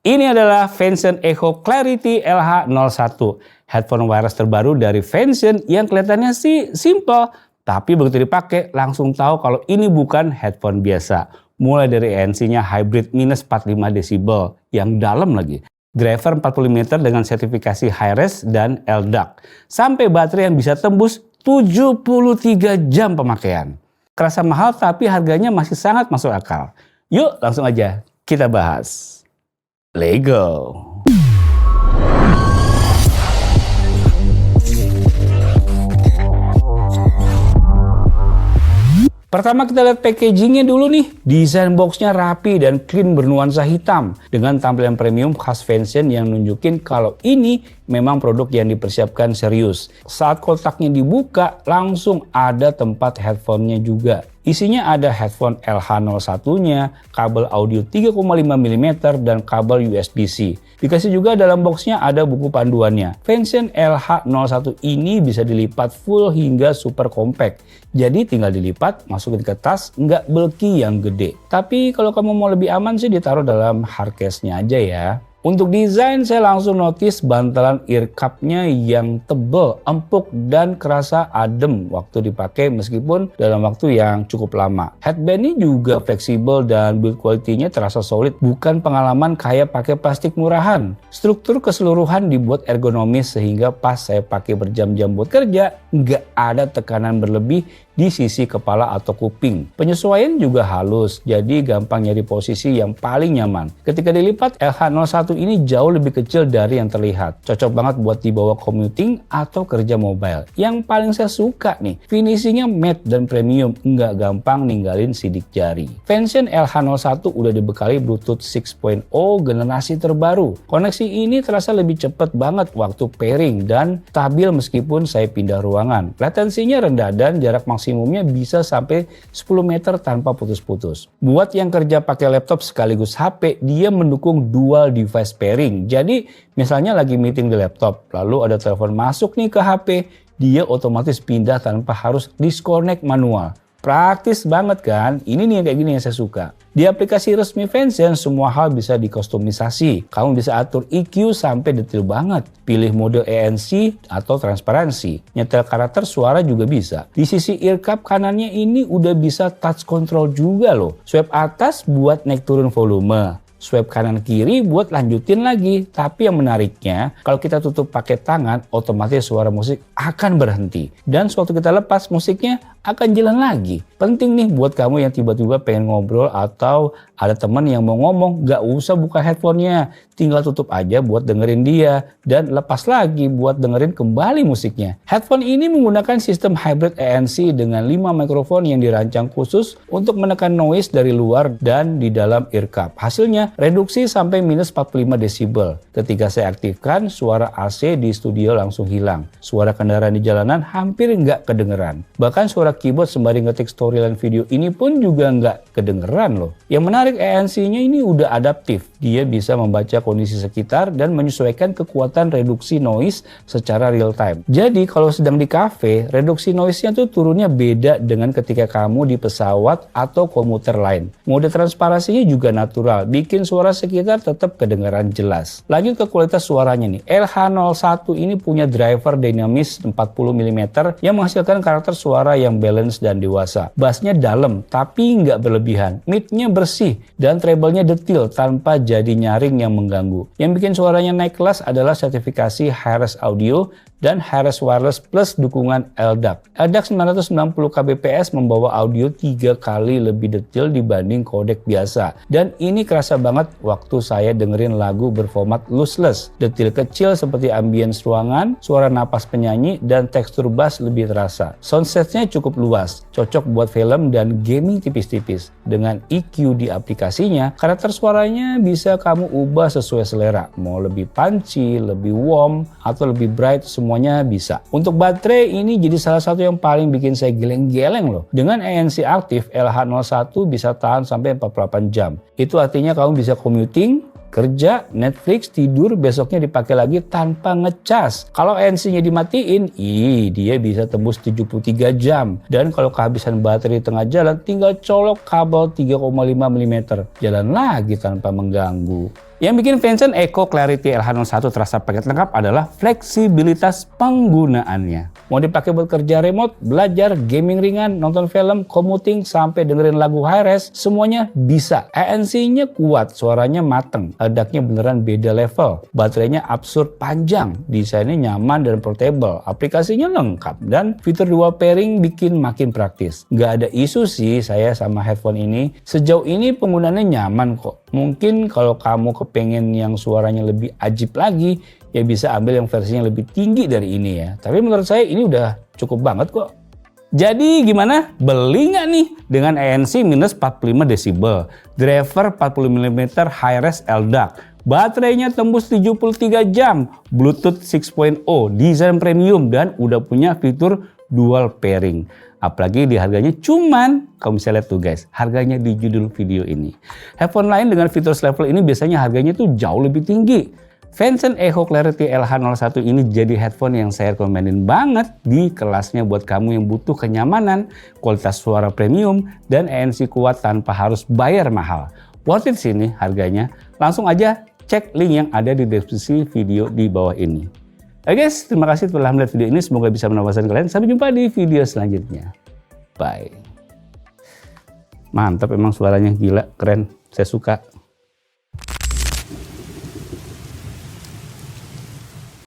Ini adalah Vention Echo Clarity LH01, headphone wireless terbaru dari Vention yang kelihatannya sih simple, tapi begitu dipakai langsung tahu kalau ini bukan headphone biasa. Mulai dari ANC-nya hybrid minus 45 desibel yang dalam lagi. Driver 40 mm dengan sertifikasi Hi-Res dan LDAC. Sampai baterai yang bisa tembus 73 jam pemakaian. Kerasa mahal tapi harganya masih sangat masuk akal. Yuk langsung aja kita bahas. Let's go! Pertama kita lihat packagingnya dulu nih. Desain boxnya rapi dan clean bernuansa hitam. Dengan tampilan premium khas Vention yang nunjukin kalau ini memang produk yang dipersiapkan serius. Saat kotaknya dibuka langsung ada tempat headphone-nya juga. Isinya ada headphone LH01-nya, kabel audio 3,5 mm dan kabel USB-C. Dikasih juga dalam boxnya ada buku panduannya. Vention LH01 ini bisa dilipat full hingga super compact. Jadi tinggal dilipat, masukin ke tas, nggak bulky yang gede. Tapi kalau kamu mau lebih aman sih ditaruh dalam hard case-nya aja ya. Untuk desain saya langsung notice bantalan ear cup-nya yang tebal, empuk dan kerasa adem waktu dipakai meskipun dalam waktu yang cukup lama. Headband-nya juga fleksibel dan build quality-nya terasa solid, bukan pengalaman kayak pakai plastik murahan. Struktur keseluruhan dibuat ergonomis sehingga pas saya pakai berjam-jam buat kerja, nggak ada tekanan berlebih di sisi kepala atau kuping. Penyesuaian juga halus, jadi gampang nyari posisi yang paling nyaman. Ketika dilipat, LH01 ini jauh lebih kecil dari yang terlihat. Cocok banget buat dibawa commuting atau kerja mobile. Yang paling saya suka nih, finishingnya matte dan premium, nggak gampang ninggalin sidik jari. Vention LH01 udah dibekali Bluetooth 6.0 generasi terbaru. Koneksi ini terasa lebih cepat banget waktu pairing dan stabil meskipun saya pindah ruangan. Latensinya rendah dan jarak maksimumnya bisa sampai 10 meter tanpa putus-putus. Buat yang kerja pakai laptop sekaligus HP, dia mendukung dual device pairing. Jadi misalnya lagi meeting di laptop, lalu ada telepon masuk nih ke HP, dia otomatis pindah tanpa harus disconnect manual. Praktis banget kan? Ini nih yang kayak gini yang saya suka. Di aplikasi resmi Vention semua hal bisa dikustomisasi. Kamu bisa atur EQ sampai detail banget. Pilih mode ANC atau transparansi. Nyetel karakter suara juga bisa. Di sisi ear cup kanannya ini udah bisa touch control juga loh. Swipe atas buat naik turun volume. Swipe kanan kiri buat lanjutin lagi. Tapi yang menariknya, kalau kita tutup pakai tangan, otomatis suara musik akan berhenti. Dan sewaktu kita lepas musiknya akan jalan lagi. Penting nih buat kamu yang tiba-tiba pengen ngobrol atau ada teman yang mau ngomong, gak usah buka headphone-nya. Tinggal tutup aja buat dengerin dia dan lepas lagi buat dengerin kembali musiknya. Headphone ini menggunakan sistem hybrid ANC dengan 5 mikrofon yang dirancang khusus untuk menekan noise dari luar dan di dalam ear cup. Hasilnya reduksi sampai minus 45 desibel. Ketika saya aktifkan, suara AC di studio langsung hilang. Suara kendaraan di jalanan hampir nggak kedengeran. Bahkan suara keyboard sembari ngetik storyline video ini pun juga nggak kedengeran loh. Yang menarik ANC-nya ini udah adaptif. Dia bisa membaca kondisi sekitar dan menyesuaikan kekuatan reduksi noise secara real time. Jadi kalau sedang di cafe, reduksi noise-nya tuh turunnya beda dengan ketika kamu di pesawat atau komuter lain. Mode transparansinya juga natural, bikin suara sekitar tetap kedengaran jelas. Lanjut ke kualitas suaranya nih. LH01 ini punya driver dinamis 40 mm yang menghasilkan karakter suara yang balance dan dewasa. Bassnya dalam tapi nggak berlebihan. Mid-nya bersih dan treble-nya detail tanpa jadi nyaring yang mengganggu. Yang bikin suaranya naik kelas adalah sertifikasi Hi-Res Audio dan Hi-Res Wireless plus dukungan LDAC. LDAC 990 kbps membawa audio 3 kali lebih detail dibanding kodek biasa. Dan ini kerasa banget waktu saya dengerin lagu berformat lossless. Detail kecil seperti ambience ruangan, suara napas penyanyi, dan tekstur bass lebih terasa. Soundstage-nya cukup luas, cocok buat film dan gaming tipis-tipis. Dengan EQ di aplikasinya, karakter suaranya bisa kamu ubah sesuai selera. Mau lebih punchy, lebih warm, atau lebih bright, semuanya bisa. Untuk baterai ini jadi salah satu yang paling bikin saya geleng-geleng loh. Dengan ANC aktif, LH01 bisa tahan sampai 48 jam. Itu artinya kamu bisa commuting, kerja, Netflix, tidur, besoknya dipakai lagi tanpa ngecas. Kalau ANC-nya dimatiin, dia bisa tembus 73 jam. Dan kalau kehabisan baterai di tengah jalan, tinggal colok kabel 3,5 mm. Jalan lagi tanpa mengganggu. Yang bikin Vention Echo Clarity LH01 terasa paket lengkap adalah fleksibilitas penggunaannya. Mau dipakai buat kerja remote, belajar, gaming ringan, nonton film, commuting, sampai dengerin lagu high-res, semuanya bisa. ANC-nya kuat, suaranya mateng, ledaknya beneran beda level, baterainya absurd panjang, desainnya nyaman dan portable, aplikasinya lengkap, dan fitur dual pairing bikin makin praktis. Nggak ada isu sih saya sama headphone ini, sejauh ini penggunaannya nyaman kok. Mungkin kalau kamu kepengen yang suaranya lebih ajib lagi, ya bisa ambil yang versinya lebih tinggi dari ini ya. Tapi menurut saya ini udah cukup banget kok. Jadi gimana? Beli nggak nih? Dengan ANC minus 45 desibel, driver 40 mm high-res LDAC, baterainya tembus 73 jam, Bluetooth 6.0, desain premium, dan udah punya fitur dual pairing. Apalagi di harganya cuman, kamu bisa lihat tuh guys, harganya di judul video ini. Headphone lain dengan fitur selevel ini biasanya harganya tuh jauh lebih tinggi. Vention Echo Clarity LH01 ini jadi headphone yang saya rekomenin banget di kelasnya buat kamu yang butuh kenyamanan, kualitas suara premium, dan ANC kuat tanpa harus bayar mahal. Worth it sih nih harganya. Langsung aja cek link yang ada di deskripsi video di bawah ini. Oke guys, terima kasih telah melihat video ini. Semoga bisa menambah wawasan kalian. Sampai jumpa di video selanjutnya. Bye. Mantap emang suaranya, gila, keren. Saya suka.